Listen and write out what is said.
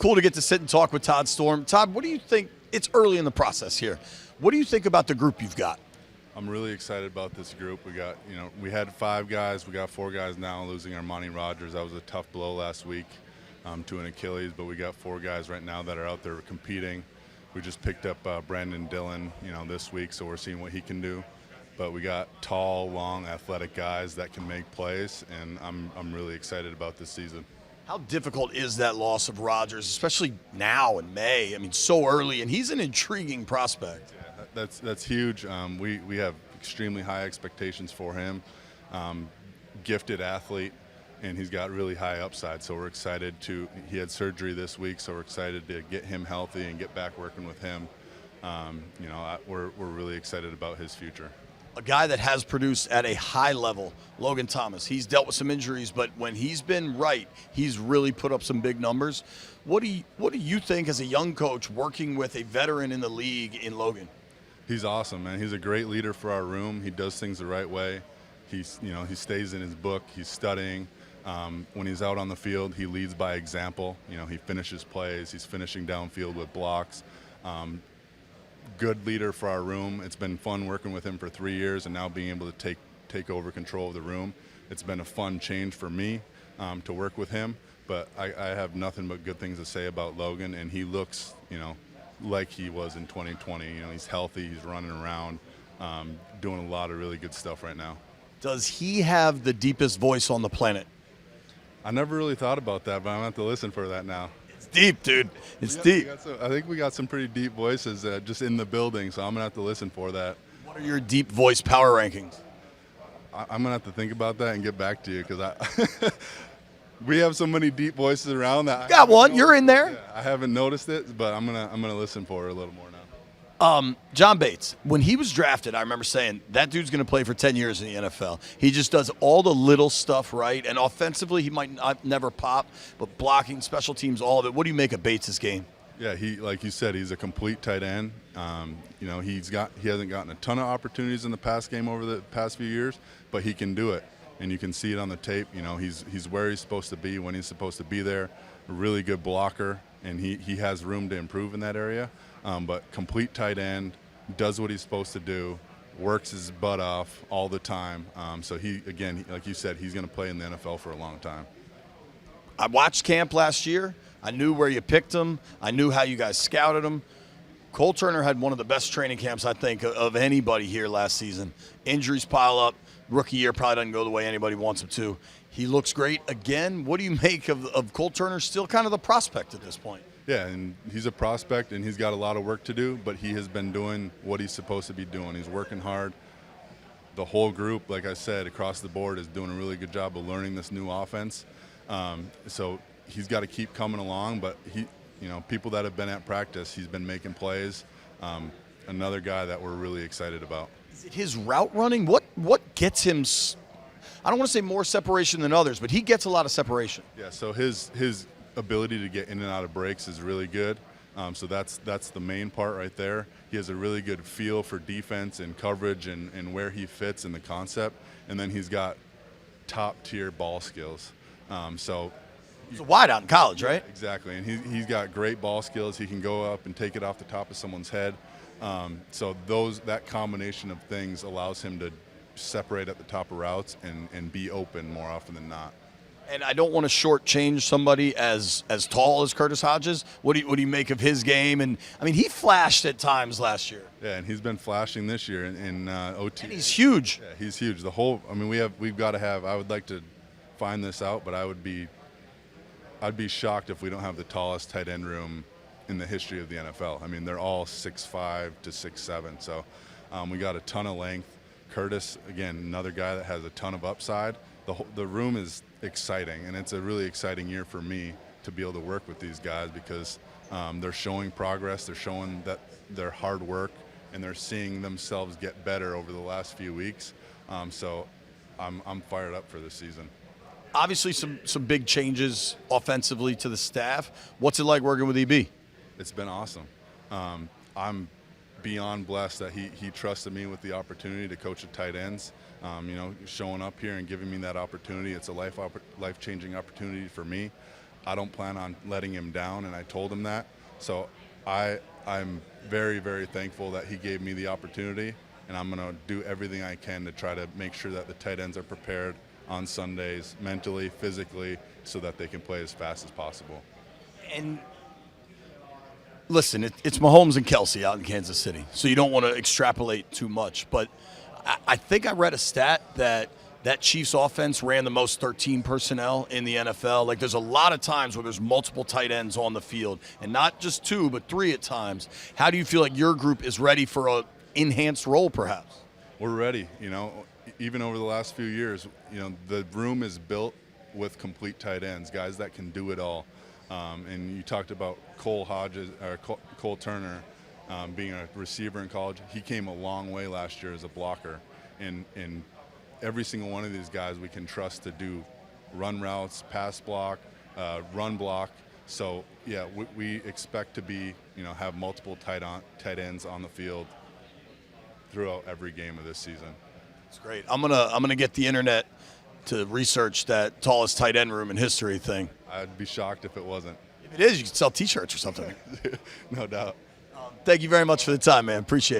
Cool to get to sit and talk with Todd Storm. Todd, what do you think? It's early in the process here. What do you think about the group you've got? I'm really excited about this group. We got, we had 5 guys. We got 4 guys now, losing Armani Rogers. That was a tough blow last week to an Achilles, but we got 4 guys right now that are out there competing. We just picked up Brandon Dillon, this week, so we're seeing what he can do. But we got tall, long, athletic guys that can make plays, and I'm really excited about this season. How difficult is that loss of Rodgers, especially now in May? I mean, so early, and he's an intriguing prospect. Yeah, that's huge. We have extremely high expectations for him. Gifted athlete, and he's got really high upside. So we're excited he had surgery this week, so we're excited to get him healthy and get back working with him. We're really excited about his future. A guy that has produced at a high level, Logan Thomas. He's dealt with some injuries, but when he's been right, he's really put up some big numbers. What do you think as a young coach working with a veteran in the league in Logan? He's awesome, man. He's a great leader for our room. He does things the right way. He stays in his book. He's studying. When he's out on the field, he leads by example. He finishes plays. He's finishing downfield with blocks. Good leader for our room. It's been fun working with him for 3 years, and now being able to take over control of the room. It's been a fun change for me to work with him, but I have nothing but good things to say about Logan, and he looks, like he was in 2020. He's healthy, he's running around, doing a lot of really good stuff right now. Does he have the deepest voice on the planet? I never really thought about that, but I'm going to have to listen for that now. It's deep, dude. It's deep. I think we got some pretty deep voices just in the building, so I'm going to have to listen for that. What are your deep voice power rankings? I'm going to have to think about that and get back to you, because we have so many deep voices around that. Got one. You're in there. Yeah, I haven't noticed it, but I'm gonna listen for it a little more now. John Bates, when he was drafted, I remember saying, that dude's going to play for 10 years in the NFL. He just does all the little stuff right, and offensively he might never pop, but blocking, special teams, all of it. What do you make of Bates' game? Yeah, like you said, he's a complete tight end. He hasn't gotten a ton of opportunities in the pass game over the past few years, but he can do it, and you can see it on the tape. He's where he's supposed to be when he's supposed to be there. A really good blocker, and he has room to improve in that area. But complete tight end, does what he's supposed to do, works his butt off all the time. So like you said, he's going to play in the NFL for a long time. I watched camp last year. I knew where you picked him. I knew how you guys scouted him. Cole Turner had one of the best training camps, I think, of anybody here last season. Injuries pile up. Rookie year probably doesn't go the way anybody wants him to. He looks great again. What do you make of Cole Turner? Still kind of the prospect at this point. Yeah, and he's a prospect, and he's got a lot of work to do, but he has been doing what he's supposed to be doing. He's working hard. The whole group, like I said, across the board is doing a really good job of learning this new offense. So he's got to keep coming along, but people that have been at practice, he's been making plays. Another guy that we're really excited about. Is it his route running? What gets him? I don't want to say more separation than others, but he gets a lot of separation. Yeah, so his ability to get in and out of breaks is really good. So that's the main part right there. He has a really good feel for defense and coverage and where he fits in the concept. And then he's got top-tier ball skills. So he's a wideout in college, right? Exactly, and he's got great ball skills. He can go up and take it off the top of someone's head. So that combination of things allows him to separate at the top of routes and be open more often than not. And I don't want to shortchange somebody as tall as Curtis Hodges. What do you make of his game? And I mean, he flashed at times last year. Yeah, and he's been flashing this year in OT. And he's huge. Yeah, he's huge. We've got to have. I would like to find this out, but I'd be shocked if we don't have the tallest tight end room in the history of the NFL. I mean, they're all 6'5" to 6'7", so we got a ton of length. Curtis, again, another guy that has a ton of upside. The room is exciting, and it's a really exciting year for me to be able to work with these guys because they're showing progress, they're showing that their hard work, and they're seeing themselves get better over the last few weeks. So I'm fired up for this season. Obviously, some big changes offensively to the staff. What's it like working with EB? It's been awesome. I'm beyond blessed that he trusted me with the opportunity to coach the tight ends. Showing up here and giving me that opportunity, it's a life-changing opportunity for me. I don't plan on letting him down, and I told him that. So I'm very, very thankful that he gave me the opportunity, and I'm going to do everything I can to try to make sure that the tight ends are prepared on Sundays, mentally, physically, so that they can play as fast as possible. And listen, it's Mahomes and Kelsey out in Kansas City, so you don't want to extrapolate too much. But I think I read a stat that Chiefs offense ran the most 13 personnel in the NFL. Like, there's a lot of times where there's multiple tight ends on the field, and not just 2, but 3 at times. How do you feel like your group is ready for a enhanced role, perhaps? We're ready. Even over the last few years, the room is built with complete tight ends, guys that can do it all. And you talked about Cole Turner being a receiver in college. He came a long way last year as a blocker. And every single one of these guys we can trust to do run routes, pass block, run block. So, yeah, we expect to have multiple tight ends on the field throughout every game of this season. That's great. I'm gonna get the internet to research that tallest tight end room in history thing. I'd be shocked if it wasn't. If it is, you could sell T-shirts or something. No doubt. Thank you very much for the time, man. Appreciate it.